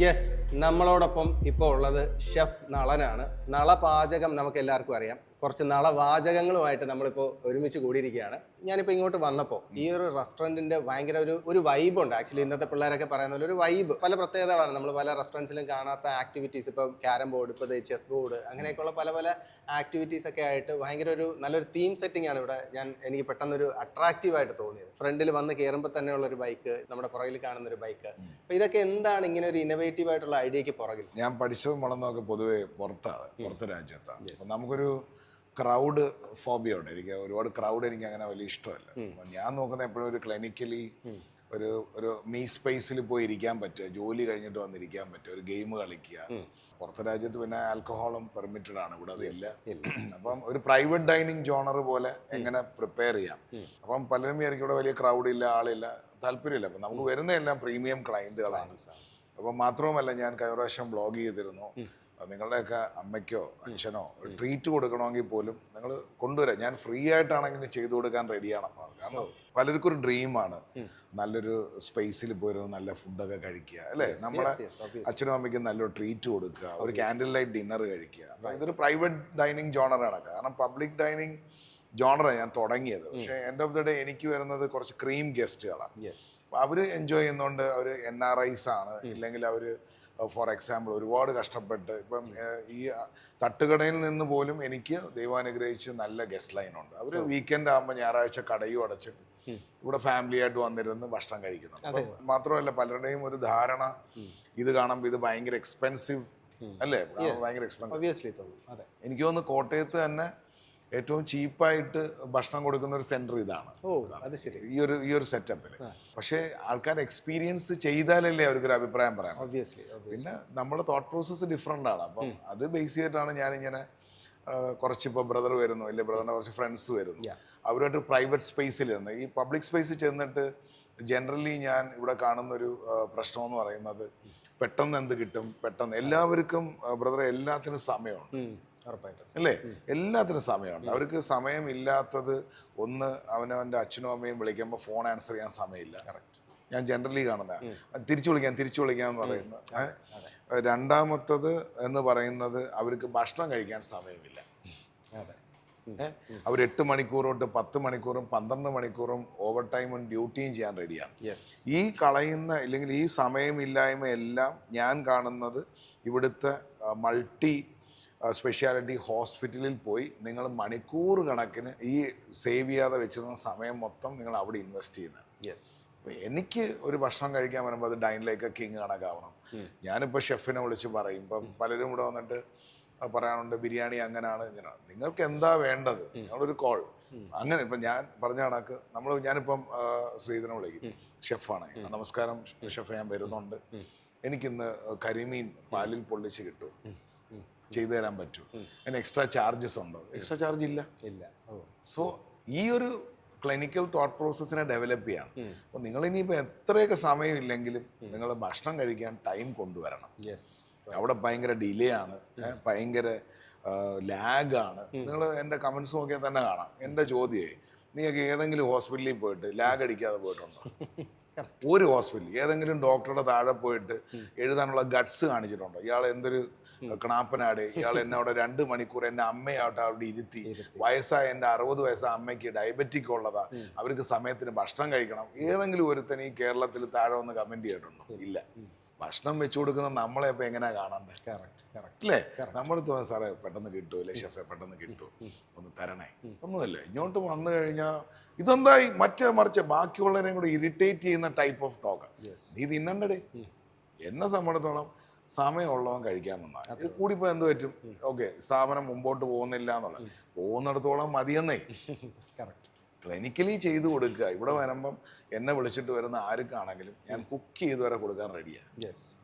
Yes, നമ്മളോടൊപ്പം ഇപ്പോൾ ഉള്ളത് ഷെഫ് നളനാണ്. നളപാചകം നമുക്ക് എല്ലാവർക്കും അറിയാം. കുറച്ച് നളവാചകങ്ങളുമായിട്ട് നമ്മളിപ്പോൾ ഒരുമിച്ച് കൂടിയിരിക്കുകയാണ്. ഞാനിപ്പോൾ ഇങ്ങോട്ട് വന്നപ്പോൾ ഈ ഒരു റെസ്റ്റോറൻറ്റിൻ്റെ ഭയങ്കര ഒരു വൈബുണ്ട്. ആക്ച്വലി ഇന്നത്തെ പിള്ളേരൊക്കെ പറയുന്ന പോലെ ഒരു വൈബ്, പല പ്രത്യേകതകളാണ്. നമ്മൾ പല റെസ്റ്റോറൻറ്റ്സിലും കാണാത്ത ആക്ടിവിറ്റീസ്, ഇപ്പോൾ ക്യാരം ബോർഡ്, ഇപ്പോൾ ചെസ് ബോർഡ്, അങ്ങനെയൊക്കെയുള്ള പല പല ആക്ടിവിറ്റീസ് ഒക്കെ ആയിട്ട് ഭയങ്കര നല്ലൊരു തീം സെറ്റിംഗ് ആണ് ഇവിടെ. എനിക്ക് പെട്ടെന്നൊരു അട്രാക്റ്റീവായിട്ട് തോന്നിയത്. ഫ്രണ്ടിൽ വന്ന് കയറുമ്പോൾ തന്നെയുള്ള ഒരു ബൈക്ക്, നമ്മുടെ പുറകിൽ കാണുന്ന ഒരു ബൈക്ക്. അപ്പോൾ ഇതൊക്കെ എന്താണ് ഇങ്ങനെ ഒരു ഇന്നോവേറ്റീവ് ആയിട്ടുള്ള ഐഡിയക്ക് പുറകിൽ? ഞാൻ പഠിച്ചതും വളർന്നതൊക്കെ പൊതുവെ പുറത്ത് രാജ്യത്താണ്. അപ്പം നമുക്കൊരു ക്രൗഡ് ഫോബിയ ഉണ്ട്. എനിക്ക് ഒരുപാട് ക്രൗഡ് എനിക്ക് അങ്ങനെ വലിയ ഇഷ്ടമല്ല. അപ്പം ഞാൻ നോക്കുന്ന എപ്പോഴും ഒരു ക്ലിനിക്കലി ഒരു മീ സ്പേസിൽ പോയി ഇരിക്കാൻ പറ്റുക, ജോലി കഴിഞ്ഞിട്ട് വന്നിരിക്കാൻ പറ്റുക, ഒരു ഗെയിം കളിക്കുക. പുറത്തെ രാജ്യത്ത് പിന്നെ ആൽക്കഹോളും പെർമിറ്റഡ് ആണ്, ഇവിടെ അതില്ല. അപ്പം ഒരു പ്രൈവറ്റ് ഡൈനിങ് ജോണർ പോലെ എങ്ങനെ പ്രിപ്പയർ ചെയ്യാം. അപ്പം പലരും വിചാരിക്കും ഇവിടെ വലിയ ക്രൗഡ് ഇല്ല, ആളില്ല, താല്പര്യമില്ല. അപ്പം നമുക്ക് വരുന്നതെല്ലാം പ്രീമിയം ക്ലയൻറ്റുകളാണ്. അപ്പം മാത്രവുമല്ല, ഞാൻ കഴിഞ്ഞ പ്രാവശ്യം ബ്ലോഗ് ചെയ്തിരുന്നു, നിങ്ങളുടെയൊക്കെ അമ്മയ്ക്കോ അച്ഛനോ ട്രീറ്റ് കൊടുക്കണമെങ്കിൽ പോലും നിങ്ങൾ കൊണ്ടുവരാം, ഞാൻ ഫ്രീ ആയിട്ടാണെങ്കിലും ചെയ്തു കൊടുക്കാൻ റെഡിയാണ്. കാരണം പലർക്കും ഒരു ഡ്രീമാണ് നല്ലൊരു സ്പേസിൽ പോയിരുന്നു നല്ല ഫുഡൊക്കെ കഴിക്കുക, അല്ലേ? നമ്മുടെ അച്ഛനും അമ്മയ്ക്കും നല്ലൊരു ട്രീറ്റ് കൊടുക്കുക, ഒരു ക്യാൻഡിൽ ലൈറ്റ് ഡിന്നർ കഴിക്കുക. ഇതൊരു പ്രൈവറ്റ് ഡൈനിങ് ജോണറാണ്. കാരണം പബ്ലിക് ഡൈനിങ് ജോണറാണ് ഞാൻ തുടങ്ങിയത്. പക്ഷേ എൻഡ് ഓഫ് ദി ഡേ എനിക്ക് വരുന്നത് കുറച്ച് ക്രീം ഗസ്റ്റുകളാണ്. അപ്പോൾ അവർ എൻജോയ് ചെയ്യുന്നതുകൊണ്ട് അവർ NRIs ആണ്, ഇല്ലെങ്കിൽ അവർ ഫോർ എക്സാമ്പിൾ ഒരുപാട് കഷ്ടപ്പെട്ട് ഇപ്പം ഈ തട്ടുകടയിൽ നിന്ന് പോലും എനിക്ക് ദൈവാനുഗ്രഹിച്ച് നല്ല ഗസ്റ്റ് ലൈൻ ഉണ്ട്. അവർ വീക്കെൻഡ് ആകുമ്പോൾ ഞായറാഴ്ച കടയും അടച്ചിട്ട് ഇവിടെ ഫാമിലി ആയിട്ട് വന്നിരുന്ന് ഭക്ഷണം കഴിക്കുന്നുണ്ട്. അപ്പം മാത്രമല്ല, പലരുടെയും ഒരു ധാരണ ഇത് കാണുമ്പോൾ ഇത് ഭയങ്കര എക്സ്പെൻസീവ് അല്ലേ, ഭയങ്കര എക്സ്പെൻസീവ്. എനിക്ക് തോന്നുന്നു കോട്ടയത്ത് തന്നെ ഏറ്റവും ചീപ്പായിട്ട് ഭക്ഷണം കൊടുക്കുന്ന ഒരു സെന്റർ ഇതാണ്, ഈ ഒരു സെറ്റപ്പിൽ. പക്ഷേ ആൾക്കാർ എക്സ്പീരിയൻസ് ചെയ്താലല്ലേ അവർക്കൊരു അഭിപ്രായം പറയാം. പിന്നെ നമ്മുടെ തോട്ട് പ്രോസസ്സ് ഡിഫറെൻ്റ് ആണ്. അപ്പം അത് ബേസ് ചെയ്തിട്ടാണ് ഞാനിങ്ങനെ കുറച്ചിപ്പോൾ ബ്രദർ വരുന്നു, ഇല്ലേ ബ്രദറിൻ്റെ കുറച്ച് ഫ്രണ്ട്സ് വരുന്നു, അവരുമായിട്ട് പ്രൈവറ്റ് സ്പേസിലിരുന്ന്. ഈ പബ്ലിക് സ്പേസിൽ ചെന്നിട്ട് ജനറലി ഞാൻ ഇവിടെ കാണുന്നൊരു പ്രശ്നമെന്ന് പറയുന്നത്, പെട്ടെന്ന് എന്ത് കിട്ടും, പെട്ടെന്ന് എല്ലാവർക്കും ബ്രദറെ എല്ലാത്തിനും സമയമുണ്ട്, അല്ലേ? എല്ലാത്തിനും സമയമുണ്ട്. അവർക്ക് സമയമില്ലാത്തത് ഒന്ന്, അവനവൻ്റെ അച്ഛനും അമ്മയും വിളിക്കുമ്പോൾ ഫോൺ ആൻസർ ചെയ്യാൻ സമയമില്ല. ഞാൻ ജനറലി കാണുന്ന തിരിച്ചു വിളിക്കാം എന്ന് പറയുന്നത്. രണ്ടാമത്തത് എന്ന് പറയുന്നത് അവർക്ക് ഭക്ഷണം കഴിക്കാൻ സമയമില്ല. അവർ 8 മണിക്കൂർ തൊട്ട് 10 മണിക്കൂറും 12 മണിക്കൂറും ഓവർ ടൈമും ഡ്യൂട്ടിയും ചെയ്യാൻ റെഡിയാണ്. ഈ കളയുന്ന ഇല്ലെങ്കിൽ ഈ സമയമില്ലായ്മ എല്ലാം ഞാൻ കാണുന്നത് ഇവിടുത്തെ മൾട്ടി സ്പെഷ്യാലിറ്റി ഹോസ്പിറ്റലിൽ പോയി നിങ്ങൾ മണിക്കൂർ കണക്കിന് ഈ സേവ് ചെയ്യാതെ വെച്ചിരുന്ന സമയം മൊത്തം നിങ്ങൾ അവിടെ ഇൻവെസ്റ്റ് ചെയ്യുന്നത്. എനിക്ക് ഒരു ഭക്ഷണം കഴിക്കാൻ വരുമ്പോൾ അത് ഡൈനിലേക്ക് കിങ് കണക്കാവണം. ഞാനിപ്പോൾ ഷെഫിനെ വിളിച്ച് പറയും. ഇപ്പം പലരും ഇവിടെ വന്നിട്ട് പറയാനുണ്ട് ബിരിയാണി അങ്ങനെയാണ് ഇങ്ങനെയാണ്. നിങ്ങൾക്ക് എന്താ വേണ്ടത്, നിങ്ങളൊരു കോൾ. അങ്ങനെ ഇപ്പം ഞാൻ പറഞ്ഞ കണക്ക് ഞാനിപ്പം ശ്രീധരനെ വിളിക്കും, ഷെഫാണ്. നമസ്കാരം ഷെഫ്, ഞാൻ വരുന്നുണ്ട്, എനിക്കിന്ന് കരിമീൻ പാലിൽ പൊള്ളിച്ച് കിട്ടും, ചെയ്തു തരാൻ പറ്റൂ, അതിന് എക്സ്ട്രാ ചാർജസ് ഉണ്ടോ? എക്സ്ട്രാ ചാർജ് ഇല്ല. സോ ഈ ഒരു ക്ലിനിക്കൽ തോട്ട് പ്രോസസ്സിനെ ഡെവലപ്പ് ചെയ്യാം. അപ്പോൾ നിങ്ങൾ ഇനിയിപ്പോൾ എത്രയൊക്കെ സമയമില്ലെങ്കിലും നിങ്ങൾ ഭക്ഷണം കഴിക്കാൻ ടൈം കൊണ്ടുവരണം. അവിടെ ഭയങ്കര ഡിലേ ആണ്, ഭയങ്കര ലാഗാണ്. നിങ്ങൾ എൻ്റെ കമൻസ് നോക്കിയാൽ തന്നെ കാണാം. എൻ്റെ ചോദ്യമേ, നീയൊക്കെ ഏതെങ്കിലും ഹോസ്പിറ്റലിൽ പോയിട്ട് ലാഗ് അടിക്കാതെ പോയിട്ടുണ്ടോ? ഒരു ഹോസ്പിറ്റലിൽ ഏതെങ്കിലും ഡോക്ടറുടെ താഴെ പോയിട്ട് എഴുതാനുള്ള ഗട്ട്സ് കാണിച്ചിട്ടുണ്ടോ? ഇയാൾ എന്തൊരു കണാപ്പനാട്, ഇയാൾ എന്നെ അവിടെ 2 മണിക്കൂർ എൻ്റെ അമ്മയാവട്ടെ അവിടെ ഇരുത്തി, വയസ്സായ എൻ്റെ 60 വയസ്സായ അമ്മയ്ക്ക് ഡയബറ്റിക് ഉള്ളതാ, അവർക്ക് സമയത്തിന് ഭക്ഷണം കഴിക്കണം. ഏതെങ്കിലും ഒരുത്തൻ ഈ കേരളത്തിൽ താഴെ ഒന്ന് കമന്റ് ചെയ്തിട്ടുണ്ടോ? ഇല്ല. ഭക്ഷണം വെച്ചു കൊടുക്കുന്ന നമ്മളെ ഇപ്പം എങ്ങനെയാ കാണണ്ടേ, അല്ലേ? നമ്മൾ തോന്നുന്നു സാറേ പെട്ടെന്ന് കിട്ടുമോ, അല്ലെ ഷെഫെ പെട്ടെന്ന് കിട്ടുമോ, ഒന്ന് തരണേ, ഒന്നുമല്ലേ. ഇങ്ങോട്ട് വന്നു കഴിഞ്ഞാൽ ഇതെന്തായി മറിച്ച് ബാക്കിയുള്ളവരെയും കൂടെ ഇറിറ്റേറ്റ് ചെയ്യുന്ന ടൈപ്പ് ഓഫ് ടോക്ക്. നീ തിന്നണ്ടേ. എന്നെ സംബന്ധിച്ചിടത്തോളം സമയമുള്ളവൻ കഴിക്കാൻ വന്നാൽ ഇത് കൂടിപ്പോ എന്ത് പറ്റും? ഓക്കെ, സ്ഥാപനം മുമ്പോട്ട് പോകുന്നില്ല എന്നുള്ളത്, പോകുന്നിടത്തോളം മതിയെന്നേ. ക്ലിനിക്കലി ചെയ്തു കൊടുക്കുക. ഇവിടെ വരുമ്പം എന്നെ വിളിച്ചിട്ട് വരുന്ന ആർക്കാണെങ്കിലും ഞാൻ കുക്ക് ചെയ്ത് വരെ കൊടുക്കാൻ റെഡിയാണ്.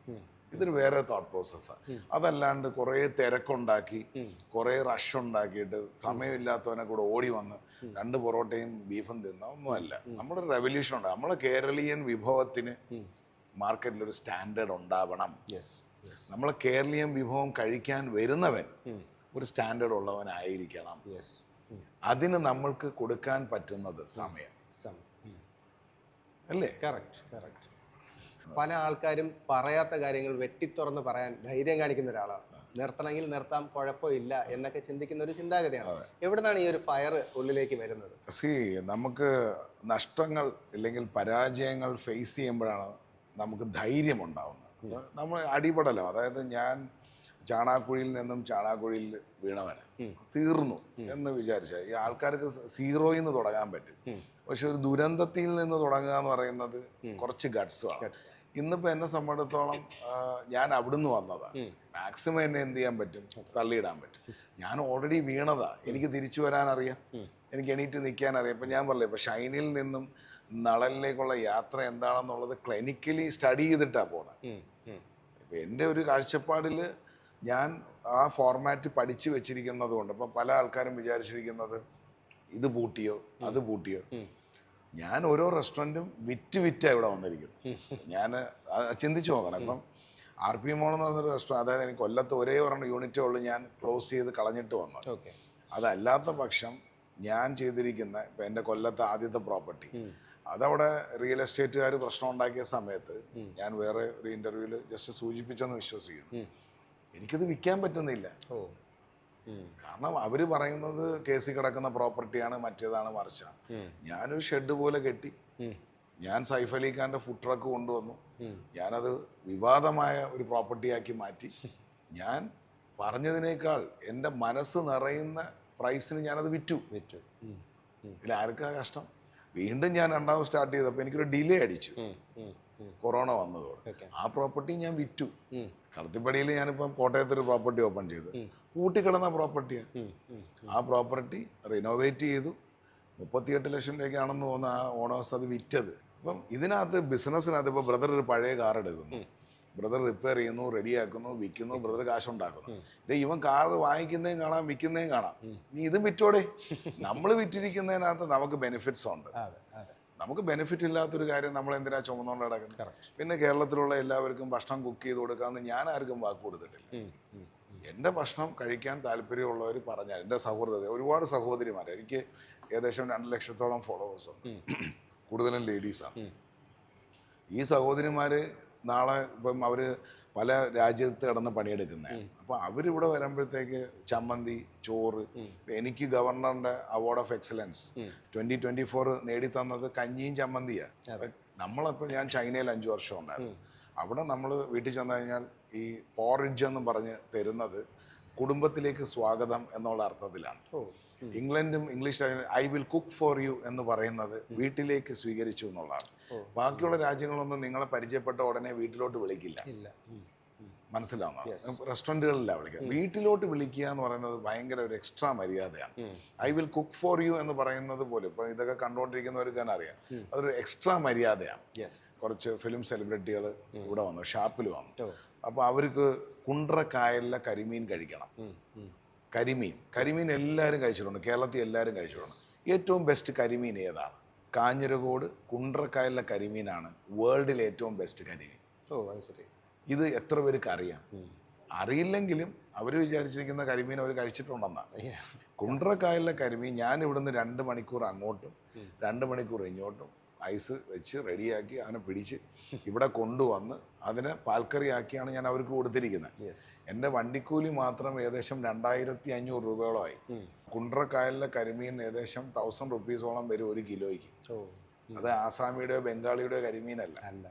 ഇതൊരു വേറെ തോട്ട് പ്രോസസ്സാണ്. അതല്ലാണ്ട് കുറേ തിരക്കുണ്ടാക്കി കുറേ റഷ് ഉണ്ടാക്കിയിട്ട് സമയമില്ലാത്തവനെ കൂടെ ഓടി വന്ന് 2 പൊറോട്ടയും ബീഫും തിന്ന ഒന്നുമല്ല. നമ്മുടെ റെവല്യൂഷൻ ഉണ്ട്. നമ്മളെ കേരളീയൻ വിഭവത്തിന് മാർക്കറ്റിലൊരു സ്റ്റാൻഡേർഡ് ഉണ്ടാവണം. നമ്മളെ കേരളീയൻ വിഭവം കഴിക്കാൻ വരുന്നവൻ ഒരു സ്റ്റാൻഡേർഡ് ഉള്ളവനായിരിക്കണം. അതിന് നമ്മൾക്ക് കൊടുക്കാൻ പറ്റുന്നത് സമയം, അല്ലേ? പല ആൾക്കാരും പറയാത്ത കാര്യങ്ങൾ വെട്ടിത്തുറന്ന് പറയാൻ ധൈര്യം കാണിക്കുന്ന ഒരാളാണ്. നിർത്തണമെങ്കിൽ നിർത്താം, കുഴപ്പമില്ല എന്നൊക്കെ ചിന്തിക്കുന്ന ഒരു ചിന്താഗതിയാണ്. എവിടുന്നാണ് ഈ ഒരു ഫയർ ഉള്ളിലേക്ക് വരുന്നത്? നമുക്ക് നഷ്ടങ്ങൾ അല്ലെങ്കിൽ പരാജയങ്ങൾ ഫേസ് ചെയ്യുമ്പോഴാണ് നമുക്ക് ധൈര്യം ഉണ്ടാവുന്നത്. നമ്മൾ അടിപടലം, അതായത് ഞാൻ ചാണാക്കുഴിയിൽ നിന്നും ചാണാക്കുഴിയിൽ വീണവന് തീർന്നു എന്ന് വിചാരിച്ച ഈ ആൾക്കാർക്ക് സീറോയിൽ നിന്ന് തുടങ്ങാൻ പറ്റും. പക്ഷെ ഒരു ദുരന്തത്തിൽ നിന്ന് തുടങ്ങുക എന്ന് പറയുന്നത് കുറച്ച് ഗട്ട്സുമാണ്. ഇന്നിപ്പോൾ എന്നെ സംബന്ധിച്ചിടത്തോളം ഞാൻ അവിടുന്ന് വന്നതാണ്. മാക്സിമം എന്നെ എന്ത് ചെയ്യാൻ പറ്റും, തള്ളിയിടാൻ പറ്റും. ഞാൻ ഓൾറെഡി വീണതാ, എനിക്ക് തിരിച്ചു വരാൻ അറിയാം, എനിക്ക് എണീറ്റ് നിൽക്കാൻ അറിയാം. ഇപ്പം ഞാൻ പറഞ്ഞില്ലേ, ഇപ്പം ഷൈനിൽ നിന്നും നളനിലേക്കുള്ള യാത്ര എന്താണെന്നുള്ളത് ക്ലിനിക്കലി സ്റ്റഡി ചെയ്തിട്ടാണ് പോകുന്നത്. ഇപ്പം എൻ്റെ ഒരു കാഴ്ചപ്പാടിൽ ഞാൻ ആ ഫോർമാറ്റ് പഠിച്ചു വെച്ചിരിക്കുന്നത് കൊണ്ട് ഇപ്പം പല ആൾക്കാരും വിചാരിച്ചിരിക്കുന്നത് ഇത് പൂട്ടിയോ അത് പൂട്ടിയോ. ഞാൻ ഓരോ റെസ്റ്റോറൻറ്റും വിറ്റാണ് ഇവിടെ വന്നിരിക്കുന്നത്. ഞാൻ ചിന്തിച്ചു നോക്കണം. ഇപ്പം RP മോൾ എന്ന് പറഞ്ഞൊരു റെസ്റ്റോറൻറ്റ്, അതായത് എനിക്ക് കൊല്ലത്ത് ഒരേ ഒരെണ്ണം യൂണിറ്റേ ഉള്ളൂ, ഞാൻ ക്ലോസ് ചെയ്ത് കളഞ്ഞിട്ട് വന്നു. അതല്ലാത്ത പക്ഷം ഞാൻ ചെയ്തിരിക്കുന്ന ഇപ്പം എൻ്റെ കൊല്ലത്തെ ആദ്യത്തെ പ്രോപ്പർട്ടി, അതവിടെ റിയൽ എസ്റ്റേറ്റുകാർ പ്രശ്നം ഉണ്ടാക്കിയ സമയത്ത് ഞാൻ വേറെ ഒരു ഇൻ്റർവ്യൂവിൽ ജസ്റ്റ് സൂചിപ്പിച്ചെന്ന് വിശ്വസിക്കുന്നു. എനിക്കത് വിൽക്കാൻ പറ്റുന്നില്ല. കാരണം അവർ പറയുന്നത് കേസിൽ കിടക്കുന്ന പ്രോപ്പർട്ടിയാണ്, മറ്റേതാണ്, മറിച്ചാണ്. ഞാനൊരു ഷെഡ് പോലെ കെട്ടി, ഞാൻ സൈഫ് അലി ഖാന്റെ ഫുഡ് ട്രക്ക് കൊണ്ടുവന്നു, ഞാനത് വിവാദമായ ഒരു പ്രോപ്പർട്ടിയാക്കി മാറ്റി. ഞാൻ പറഞ്ഞതിനേക്കാൾ എൻ്റെ മനസ്സ് നിറയുന്ന പ്രൈസിന് ഞാനത് വിറ്റു. ഇതിലാർക്കാ കഷ്ടം? വീണ്ടും ഞാൻ രണ്ടാമത് സ്റ്റാർട്ട് ചെയ്തപ്പോൾ എനിക്കൊരു ഡിലേ അടിച്ചു, കൊറോണ വന്നതോടെ. ആ പ്രോപ്പർട്ടി ഞാൻ വിറ്റു. കളത്തിപ്പടിയിൽ ഞാനിപ്പം കോട്ടയത്തൊരു പ്രോപ്പർട്ടി ഓപ്പൺ ചെയ്തു, പൂട്ടിക്കിടന്ന പ്രോപ്പർട്ടിയാണ്. ആ പ്രോപ്പർട്ടി റിനോവേറ്റ് ചെയ്തു, 38 ലക്ഷം രൂപയ്ക്കാണെന്ന് തോന്നുന്നു ആ ഓണേഴ്സ് അത് വിറ്റത്. അപ്പം ഇതിനകത്ത് ബിസിനസ്സിനകത്ത് ഇപ്പോൾ ബ്രദർ ഒരു പഴയ കാർ എടുക്കുന്നു, ബ്രദർ റിപ്പയർ ചെയ്യുന്നു, റെഡിയാക്കുന്നു, വിൽക്കുന്നു, ബ്രദർ കാശുണ്ടാക്കുന്നു. ഇവൻ കാർ വാങ്ങിക്കുന്നതും കാണാം, വിൽക്കുന്നതും കാണാം. നീ ഇതും വിറ്റോടെ. നമ്മൾ വിറ്റിരിക്കുന്നതിനകത്ത് നമുക്ക് ബെനിഫിറ്റ്സ് ഉണ്ട്. നമുക്ക് ബെനിഫിറ്റ് ഇല്ലാത്തൊരു കാര്യം നമ്മൾ എന്തിനാ ചുമന്നുകൊണ്ട് കിടക്കുന്നത്? പിന്നെ കേരളത്തിലുള്ള എല്ലാവർക്കും ഭക്ഷണം കുക്ക് ചെയ്ത് കൊടുക്കാമെന്ന് ഞാൻ ആർക്കും വാക്ക് കൊടുത്തിട്ടില്ല. എൻ്റെ ഭക്ഷണം കഴിക്കാൻ താല്പര്യമുള്ളവർ പറഞ്ഞാൽ, എൻ്റെ സൗഹൃദത ഒരുപാട് സഹോദരിമാർ, എനിക്ക് ഏകദേശം 2 ലക്ഷത്തോളം ഫോളോവേഴ്സുണ്ട്, കൂടുതലും ലേഡീസാണ്. ഈ സഹോദരിമാർ നാളെ ഇപ്പം അവർ പല രാജ്യത്ത് കിടന്ന് പണിയെടുക്കുന്നത്. അപ്പോൾ അവരിവിടെ വരുമ്പോഴത്തേക്ക് ചമ്മന്തി, ചോറ്, എനിക്ക് ഗവർണറിൻ്റെ അവാർഡ് ഓഫ് എക്സലൻസ് 2024 നേടിത്തന്നത് കഞ്ഞിയും ചമ്മന്തിയാണ്. നമ്മളിപ്പോൾ ഞാൻ ചൈനയിൽ 5 വർഷം ഉണ്ടായിരുന്നു. അവിടെ നമ്മൾ വീട്ടിൽ ചെന്ന് കഴിഞ്ഞാൽ ഈ പോറിഡ്ജ് എന്ന് പറഞ്ഞ് തരുന്നത് കുടുംബത്തിലേക്ക് സ്വാഗതം എന്നുള്ള അർത്ഥത്തിലാണ്. ഇംഗ്ലണ്ടും English I will cook for you എന്ന് പറയുന്നത് വീട്ടിലേക്ക് സ്വീകരിച്ചു എന്നുള്ളതാണ്. ബാക്കിയുള്ള രാജ്യങ്ങളൊന്നും നിങ്ങളെ പരിചയപ്പെട്ട ഉടനെ വീട്ടിലോട്ട് വിളിക്കില്ല, മനസ്സിലാവുന്ന റെസ്റ്റോറൻറ്റുകളിലാണ് വിളിക്കുക. വീട്ടിലോട്ട് വിളിക്കുക എന്ന് പറയുന്നത് ഭയങ്കര ഒരു എക്സ്ട്രാ മര്യാദയാണ്. I will cook for you എന്ന് പറയുന്നത് പോലും ഇപ്പം ഇതൊക്കെ കണ്ടുകൊണ്ടിരിക്കുന്നവർക്ക് തന്നെ അറിയാം, അതൊരു എക്സ്ട്രാ മര്യാദയാണ്. കുറച്ച് ഫിലിം സെലിബ്രിറ്റികൾ ഇവിടെ വന്നു, ഷാപ്പിൽ വന്നു. അപ്പോൾ അവർക്ക് കുണ്ട്രക്കായലിലെ കരിമീൻ കഴിക്കണം. കരിമീൻ എല്ലാവരും കഴിച്ചിട്ടുണ്ട്, കേരളത്തിൽ എല്ലാവരും കഴിച്ചിട്ടുണ്ട്. ഏറ്റവും ബെസ്റ്റ് കരിമീൻ ഏതാണ്? കാഞ്ഞിരകോട് കുണ്ട്രക്കായലിലെ കരിമീനാണ് വേൾഡിലെ ഏറ്റവും ബെസ്റ്റ് കരിമീൻ. ഇത് എത്ര പേർക്ക് അറിയാം? അറിയില്ലെങ്കിലും അവർ വിചാരിച്ചിരിക്കുന്ന കരിമീൻ അവർ കഴിച്ചിട്ടുണ്ടെന്നാണ്. കുണ്ട്രക്കായലിലെ കരിമീൻ ഞാൻ ഇവിടുന്ന് 2 മണിക്കൂർ അങ്ങോട്ടും 2 മണിക്കൂർ ഇങ്ങോട്ടും ഐസ് വെച്ച് റെഡിയാക്കി അതിനെ പിടിച്ച് ഇവിടെ കൊണ്ടുവന്ന് അതിനെ പാൽക്കറിയാക്കിയാണ് ഞാൻ അവർക്ക് കൊടുത്തിരിക്കുന്നത്. എൻ്റെ വണ്ടിക്കൂലി മാത്രം ഏകദേശം 2500 രൂപയോളമായി. കുണ്ട്രക്കായലിലെ കരിമീൻ ഏകദേശം 1000 റുപ്പീസോളം വരും 1 കിലോയ്ക്ക്. അത് ആസാമിയുടെയോ ബംഗാളിയുടെയോ കരിമീനല്ല.